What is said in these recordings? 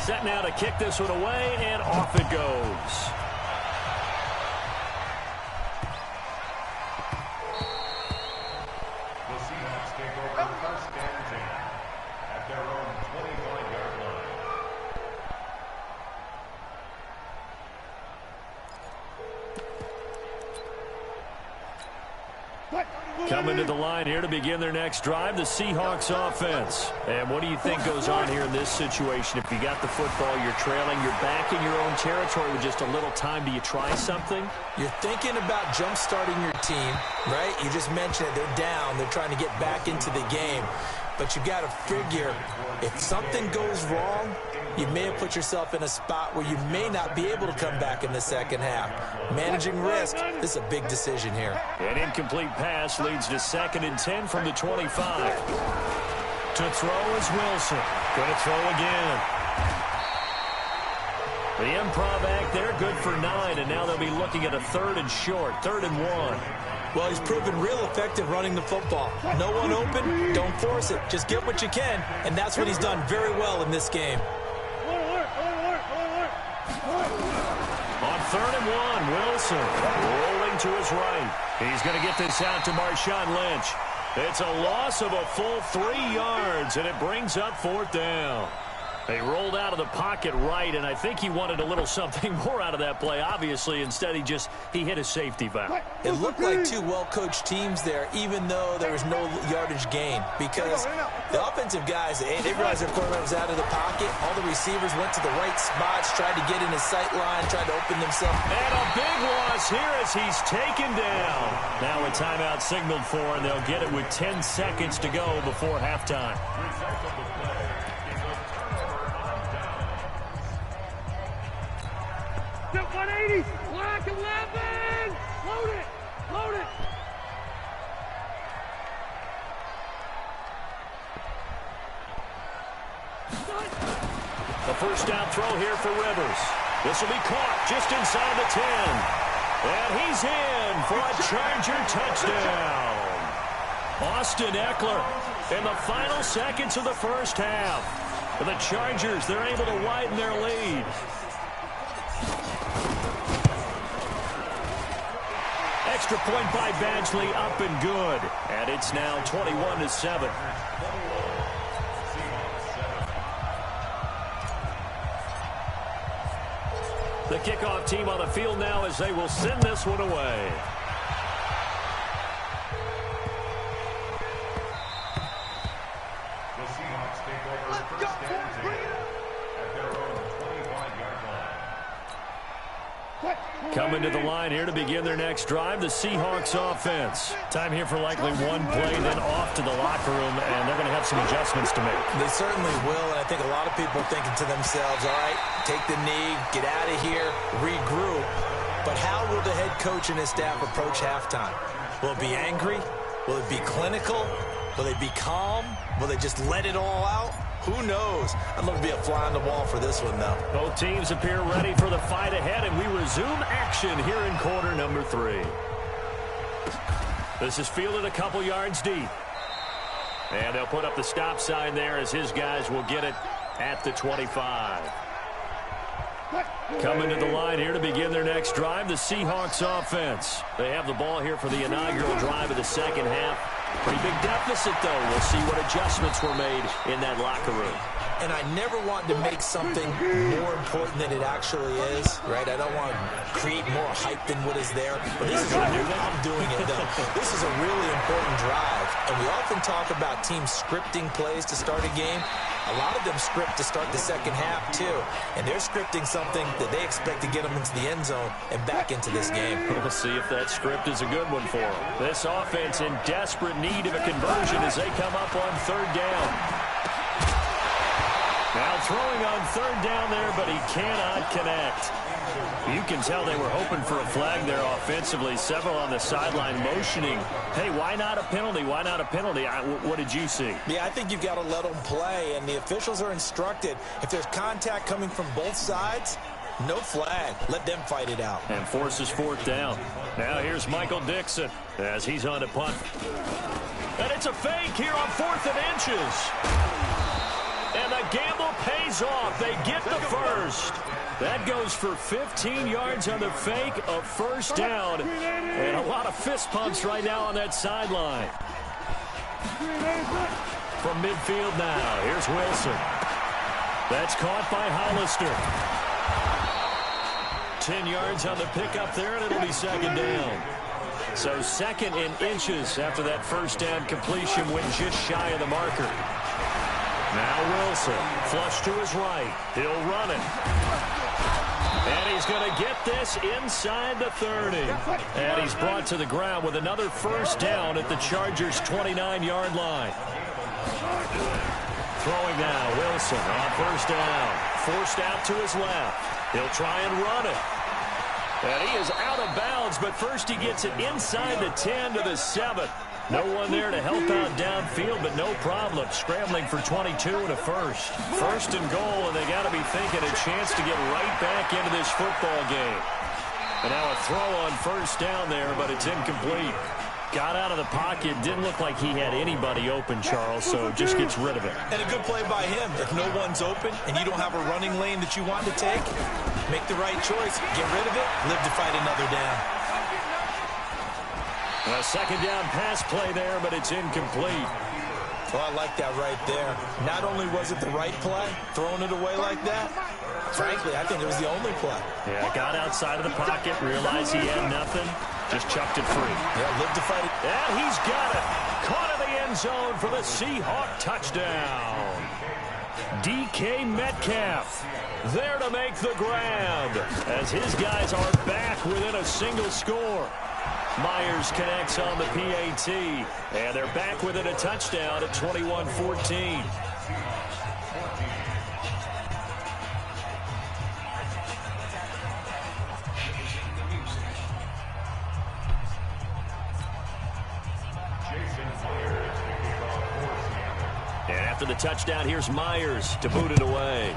set now to kick this one away, and off it goes. Coming to the line here to begin their next drive, the Seahawks offense. And what do you think goes on here in this situation? If you got the football, you're trailing, you're back in your own territory with just a little time. Do you try something? You're thinking about jump-starting your team, right? You just mentioned it. They're down. They're trying to get back into the game. But you got to figure, if something goes wrong, you may have put yourself in a spot where you may not be able to come back in the second half. Managing risk, this is a big decision here. An incomplete pass leads to 2nd and 10 from the 25. To throw is Wilson. Going to throw again. The improv act there, good for 9, and now they'll be looking at a 3rd and short, 3rd and 1. Well, he's proven real effective running the football. No one open, don't force it. Just get what you can, and that's what he's done very well in this game. On 3rd and 1, Wilson rolling to his right. He's going to get this out to Marshawn Lynch. It's a loss of a full 3 yards, and it brings up 4th down. They rolled out of the pocket right, and I think he wanted a little something more out of that play, obviously. Instead, he hit a safety valve. It looked like two well-coached teams there, even though there was no yardage gain. Because the offensive guys, they realized their quarterback was out of the pocket. All the receivers went to the right spots, tried to get in his sight line, tried to open themselves. And a big loss here as he's taken down. Now a timeout signaled for, and they'll get it with 10 seconds to go before halftime. 180, black 11, load it, load it. The first down throw here for Rivers. This will be caught just inside the 10. And he's in for a Charger touchdown. Austin Eckler in the final seconds of the first half. For the Chargers, they're able to widen their lead. Extra point by Badgley, up and good. And it's now 21-7. The kickoff team on the field now as they will send this one away. The Seahawks take over first down at their own 25-yard line. Coming to the line here to begin their next drive, the Seahawks offense. Time here for likely one play, then off to the locker room, and they're going to have some adjustments to make. They certainly will, and I think a lot of people are thinking to themselves, all right, take the knee, get out of here, regroup. But how will the head coach and his staff approach halftime? Will it be angry? Will it be clinical? Will they be calm? Will they just let it all out? Who knows? I'd love to be a fly on the wall for this one, though. Both teams appear ready for the fight ahead, and we resume action here in quarter number 3. This is fielded a couple yards deep. And they'll put up the stop sign there as his guys will get it at the 25. Coming to the line here to begin their next drive, the Seahawks offense. They have the ball here for the inaugural drive of the second half. Pretty big deficit, though. We'll see what adjustments were made in that locker room. And I never want to make something more important than it actually is, right? I don't want to create more hype than what is there. But this is I'm doing it, though. This is a really important drive. And we often talk about teams scripting plays to start a game. A lot of them script to start the second half, too. And they're scripting something that they expect to get them into the end zone and back into this game. We'll see if that script is a good one for them. This offense in desperate need of a conversion as they come up on third down. Now throwing on third down there, but he cannot connect. You can tell they were hoping for a flag there offensively. Several on the sideline motioning. Hey, why not a penalty? Why not a penalty? What did you see? Yeah, I think you've got to let them play, and the officials are instructed. If there's contact coming from both sides, no flag. Let them fight it out. And forces fourth down. Now here's Michael Dixon as he's on to punt. And it's a fake here on 4th and inches. And the gamble pays He's off. They get the first. That goes for 15 yards on the fake, a first down, and a lot of fist pumps right now on that sideline. From midfield now, here's Wilson. That's caught by Hollister. 10 yards on the pickup there, and it'll be second down. So second in inches after that first down completion went just shy of the marker. Now Wilson, flush to his right. He'll run it. And he's going to get this inside the 30. And he's brought to the ground with another first down at the Chargers' 29-yard line. Throwing now, Wilson on first down. Forced out to his left. He'll try and run it. And he is out of bounds, but first he gets it inside the 10 to the 7. No one there to help out downfield, but no problem. Scrambling for 22 and a first. First and goal, and they got to be thinking a chance to get right back into this football game. And now a throw on first down there, but it's incomplete. Got out of the pocket. Didn't look like he had anybody open, Charles, so just gets rid of it. And a good play by him. If no one's open and you don't have a running lane that you want to take, make the right choice. Get rid of it. Live to fight another down. A second down pass play there, but it's incomplete. Well, I like that right there. Not only was it the right play, throwing it away like that, frankly, I think it was the only play. Yeah, got outside of the pocket, realized he had nothing, just chucked it free. Yeah, lived to fight it. And he's got it. Caught in the end zone for the Seahawk touchdown. DK Metcalf there to make the grab as his guys are back within a single score. Myers connects on the PAT, and they're back within a touchdown at 21-14. And after the touchdown, here's Myers to boot it away.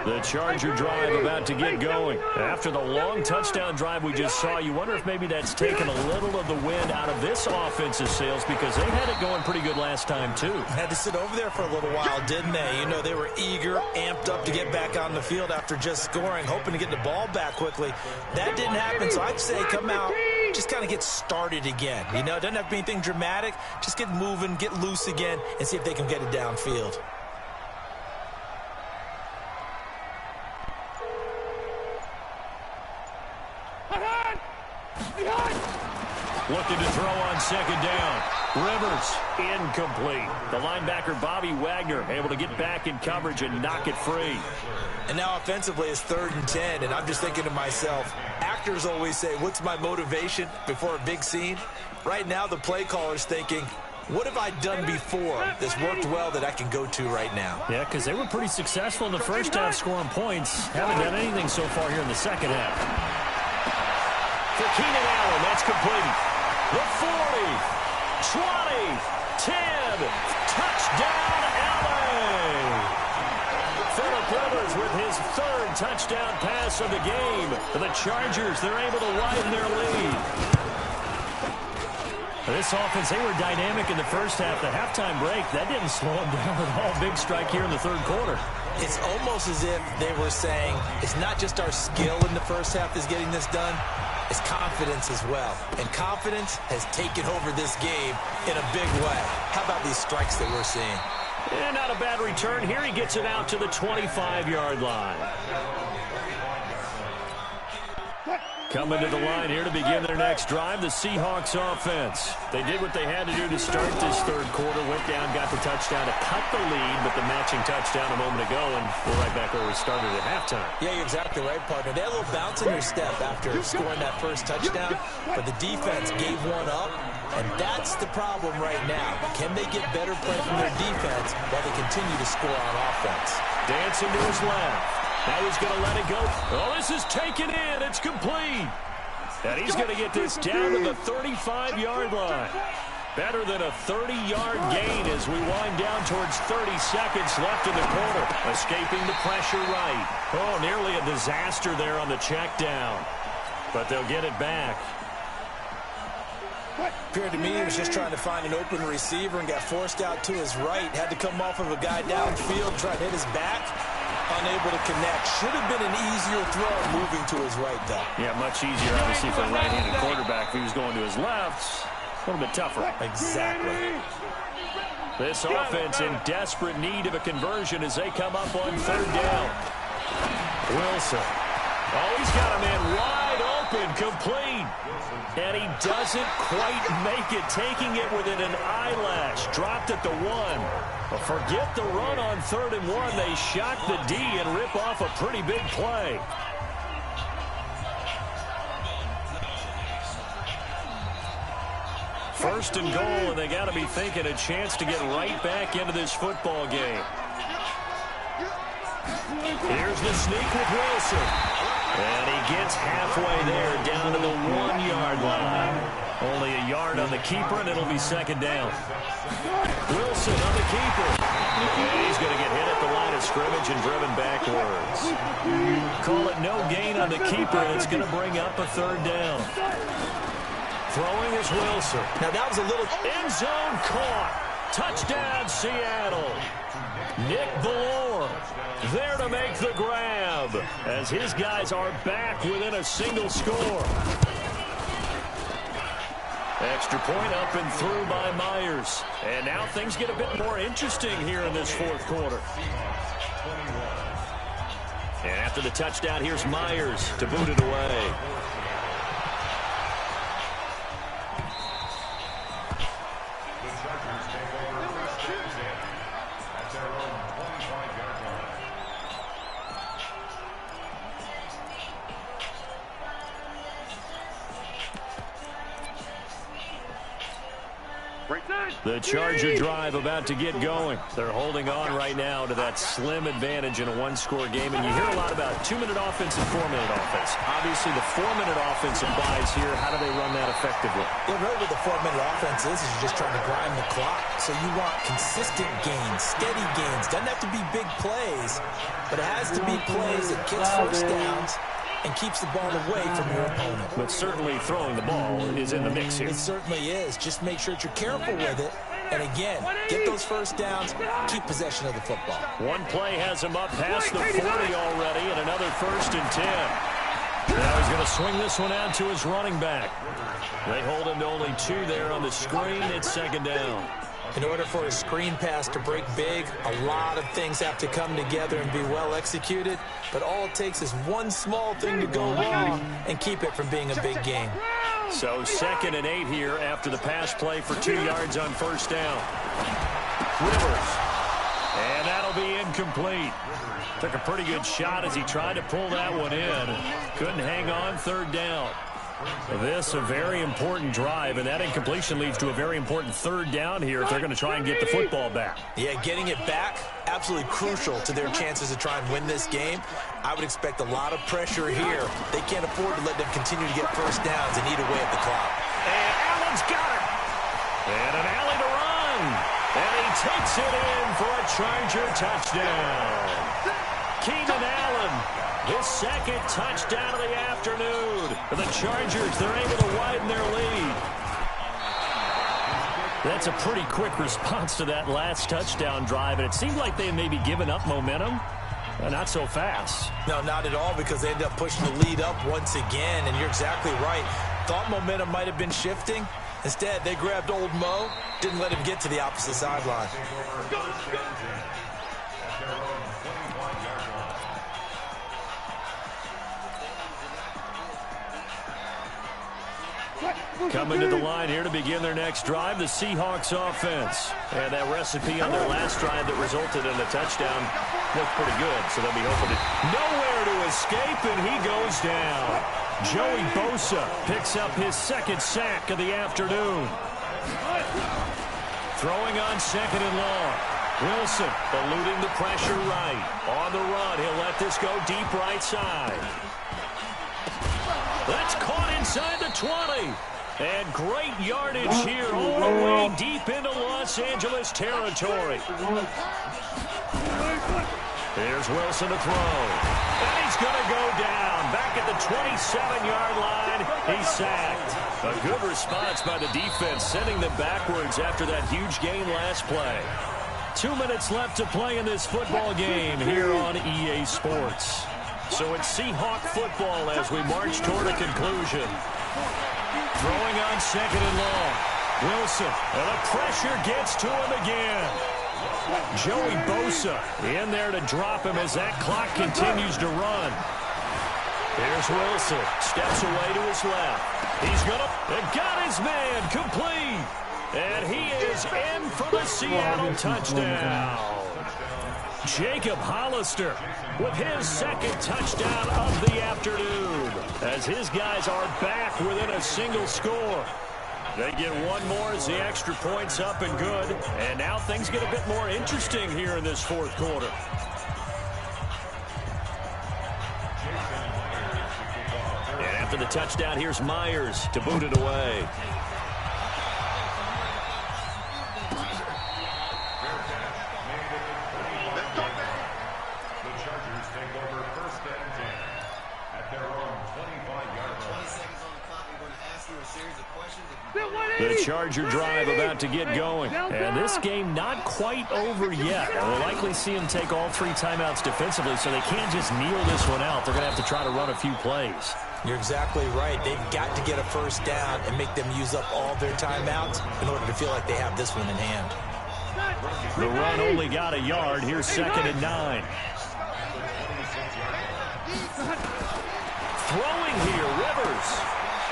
The Charger drive about to get going. After the long touchdown drive we just saw, you wonder if maybe that's taken a little of the wind out of this offensive sails because they had it going pretty good last time, too. Had to sit over there for a little while, didn't they? You know, they were eager, amped up to get back on the field after just scoring, hoping to get the ball back quickly. That didn't happen, so I'd say come out, just kind of get started again. You know, it doesn't have to be anything dramatic. Just get moving, get loose again, and see if they can get it downfield. Looking to throw on second down. Rivers, incomplete. The linebacker, Bobby Wagner, able to get back in coverage and knock it free. And now offensively it's 3rd and 10, and I'm just thinking to myself, actors always say, what's my motivation before a big scene? Right now the play caller's thinking, what have I done before that's worked well that I can go to right now? Yeah, because they were pretty successful in the first half scoring points. Haven't done anything so far here in the second half. For Keenan Allen, that's complete. The 40, 20, 10, touchdown LA. Phillip Rivers with his 3rd touchdown pass of the game. For the Chargers, they're able to widen their lead. This offense, they were dynamic in the first half. The halftime break, that didn't slow them down at all. Big strike here in the 3rd quarter. It's almost as if they were saying, it's not just our skill in the first half that's getting this done. It's confidence as well. And confidence has taken over this game in a big way. How about these strikes that we're seeing? And not a bad return. Here he gets it out to the 25-yard line. Coming to the line here to begin their next drive, the Seahawks offense. They did what they had to do to start this 3rd quarter. Went down, got the touchdown to cut the lead, but the matching touchdown a moment ago, and we're right back where we started at halftime. Yeah, you're exactly right, partner. They had a little bounce in their step after scoring that first touchdown, but the defense gave one up, and that's the problem right now. Can they get better play from their defense while they continue to score on offense? Dancing to his left. Now he's going to let it go. Oh, this is taken in. It's complete. And he's going to get this down to the 35-yard line. Better than a 30-yard gain as we wind down towards 30 seconds left in the quarter. Escaping the pressure right. Oh, nearly a disaster there on the check down. but they'll get it back. Appeared to me he was just trying to find an open receiver and got forced out to his right. Had to come off of a guy downfield, try to hit his back. Unable to connect. Should have been an easier throw moving to his right, though. Yeah, much easier, obviously, for a right-handed quarterback. If he was going to his left, a little bit tougher. Exactly. This offense in desperate need of a conversion as they come up on third down. Wilson. Oh, he's got a man wide open, complete. And he doesn't quite make it, taking it within an eyelash. Dropped at the 1. But forget the run on 3rd and 1. They shock the D and rip off a pretty big play. First and goal, and they got to be thinking a chance to get right back into this football game. Here's the sneak with Wilson. And he gets halfway there, down to the 1-yard line. Only a yard on the keeper, and it'll be second down. Wilson on the keeper. And he's going to get hit at the line of scrimmage and driven backwards. Call it no gain on the keeper, and it's going to bring up a third down. Throwing is Wilson. Now that was a little end zone caught. Touchdown, Seattle. Nick Valor there to make the grab as his guys are back within a single score. Extra point up and through by Myers. And now things get a bit more interesting here in this fourth quarter. And after the touchdown, here's Myers to boot it away. The Charger drive about to get going. They're holding on right now to that slim advantage in a one-score game. And you hear a lot about 2-minute offense and 4-minute offense. Obviously, the 4-minute offense applies here. How do they run that effectively? Yeah, really what the 4-minute offense is you're just trying to grind the clock. So you want consistent gains, steady gains. Doesn't have to be big plays, but it has to be plays that gets first downs and keeps the ball away from your opponent. But certainly throwing the ball is in the mix here. It certainly is. Just make sure that you're careful with it. And again, get those first downs, keep possession of the football. One play has him up past the 40 already, and another 1st and 10. Now he's going to swing this one out to his running back. They hold him to only 2 there on the screen. It's second down. In order for a screen pass to break big, a lot of things have to come together and be well executed. But all it takes is one small thing to go wrong and keep it from being a big game. So 2nd and 8 here after the pass play for 2 yards on first down. Rivers. And that'll be incomplete. Took a pretty good shot as he tried to pull that one in. Couldn't hang on, 3rd down. This a very important drive, and that incompletion leads to a very important 3rd down here if they're going to try and get the football back. Yeah, getting it back, absolutely crucial to their chances to try and win this game. I would expect a lot of pressure here. They can't afford to let them continue to get first downs and eat away at the clock. And Allen's got it. And an alley to run. And he takes it in for a Charger touchdown. Keenan Allen, his 2nd touchdown of the afternoon. For the Chargers, they're able to widen their lead. That's a pretty quick response to that last touchdown drive, and it seemed like they had maybe given up momentum. Not so fast. No, not at all, because they ended up pushing the lead up once again, and you're exactly right. Thought momentum might have been shifting. Instead, they grabbed old Mo, didn't let him get to the opposite sideline. Coming to the line here to begin their next drive, the Seahawks offense. And that recipe on their last drive that resulted in a touchdown looked pretty good, so they'll be hoping to nowhere to escape, and he goes down. Joey Bosa picks up his 2nd sack of the afternoon. Throwing on 2nd and long. Wilson eluding the pressure right. On the run, he'll let this go deep right side. That's caught inside the 20. And great yardage here all the way deep into Los Angeles territory. Here's Wilson to throw. And he's going to go down. Back at the 27-yard line. He's sacked. A good response by the defense, sending them backwards after that huge gain last play. 2 minutes left to play in this football game here on EA Sports. So it's Seahawk football as we march toward a conclusion. Throwing on second and long. Wilson, and the pressure gets to him again. Joey Bosa in there to drop him as that clock continues to run. Here's Wilson. Steps away to his left. He's going to... and got his man complete. And he is in for the Seattle touchdown. Jacob Hollister with his second touchdown of the afternoon. As his guys are back within a single score. They get one more as the extra point's up and good. And now things get a bit more interesting here in this fourth quarter. And after the touchdown, here's Myers to boot it away. The Chargers take over first and 10 at their own 25-yard line. 20 seconds on the clock. We're going to ask you a series of questions. The Charger drive about to get going. And this game not quite over yet. And we'll likely see them take all three timeouts defensively, so they can't just kneel this one out. They're going to have to try to run a few plays. You're exactly right. They've got to get a first down and make them use up all their timeouts in order to feel like they have this one in hand. The run only got a yard. Here's second and 9. Throwing here, Rivers.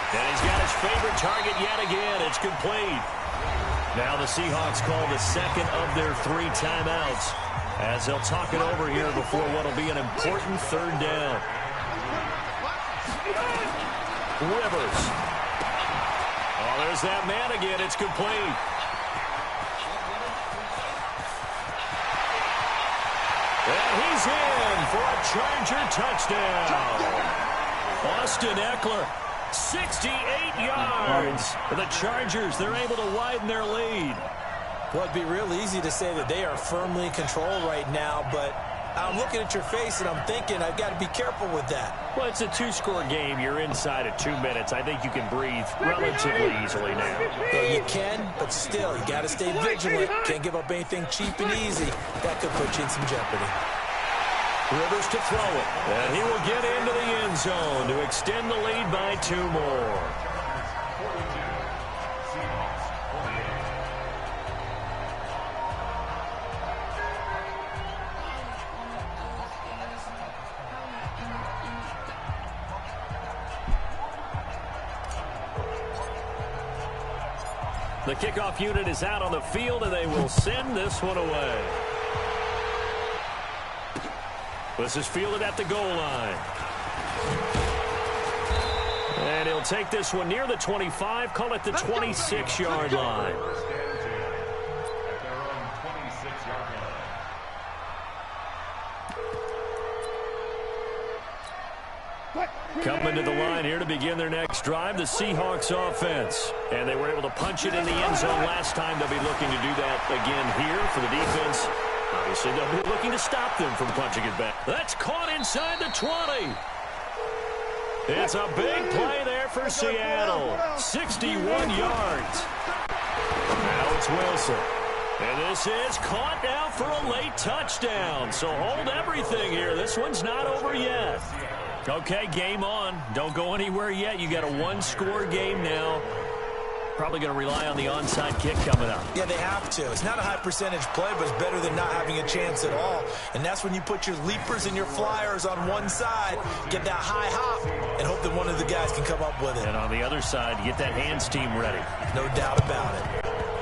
And he's got his favorite target yet again. It's complete. Now the Seahawks call the second of their 3 timeouts as they'll talk it over here before what will be an important third down. Rivers. Oh, there's that man again. It's complete. And he's in for a Charger touchdown. Austin Eckler. 68 yards for the Chargers. They're able to widen their lead. Well, it'd be real easy to say that they are firmly in control right now, but I'm looking at your face and I'm thinking I've got to be careful with that. Well, it's a 2-score game. You're inside at 2 minutes. I think you can breathe relatively easily now. Yeah, you can, but still, you got to stay vigilant. Can't give up anything cheap and easy. That could put you in some jeopardy. Rivers to throw it. And he will get into the end zone to extend the lead by 2 more. The kickoff unit is out on the field, and they will send this one away. This is fielded at the goal line. And he'll take this one near the 25, call it the 26-yard line. First and 10 at their own 26-yard line. Coming to the line here to begin their next drive, the Seahawks offense. And they were able to punch it in the end zone last time. They'll be looking to do that again here for the defense. Obviously, they'll be looking to stop them from punching it back. That's caught inside the 20. It's a big play there for Seattle. 61 yards. Now it's Wilson. And this is caught now for a late touchdown. So hold everything here. This one's not over yet. Okay, game on. Don't go anywhere yet. You got a 1-score game now. Probably going to rely on the onside kick coming up. Yeah, they have to. It's not a high percentage play, but it's better than not having a chance at all. And that's when you put your leapers and your flyers on one side, get that high hop, and hope that one of the guys can come up with it. And on the other side, get that hands team ready. No doubt about it.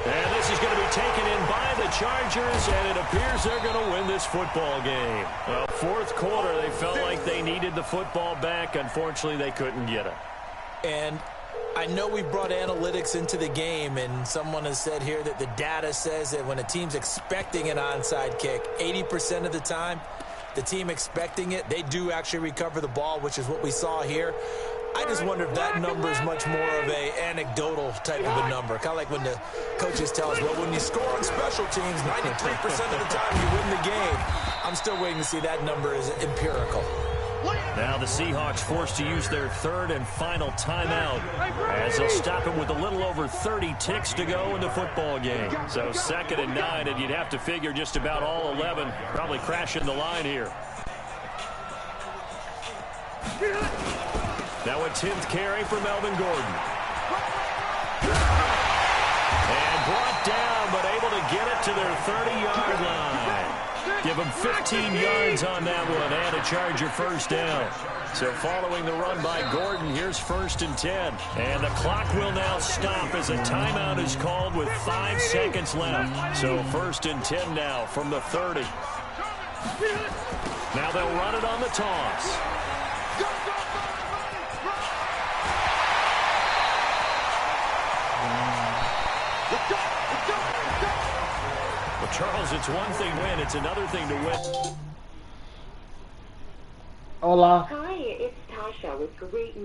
And this is going to be taken in by the Chargers, and it appears they're going to win this football game. Well, fourth quarter, they felt like they needed the football back. Unfortunately, they couldn't get it. And I know we brought analytics into the game, and someone has said here that the data says that when a team's expecting an onside kick, 80% of the time, the team expecting it, they do actually recover the ball, which is what we saw here. I just wonder if that number is much more of a anecdotal type of a number. Kind of like when the coaches tell us, well, when you score on special teams, 93% of the time you win the game. I'm still waiting to see that number is empirical. Now the Seahawks forced to use their third and final timeout as they'll stop him with a little over 30 ticks to go in the football game. So 2nd and 9, and you'd have to figure just about all 11 probably crashing the line here. Now a 10th carry for Melvin Gordon. And brought down, but able to get it to their 30-yard line. Give him 15 yards on that one and a Charger first down. So following the run by Gordon, here's 1st and 10. And the clock will now stop as a timeout is called with 5 seconds left. So 1st and 10 now from the 30. Now they'll run it on the toss. Well, Charles, it's one thing win, it's another thing to win. Hola. Hi, it's Tasha with Great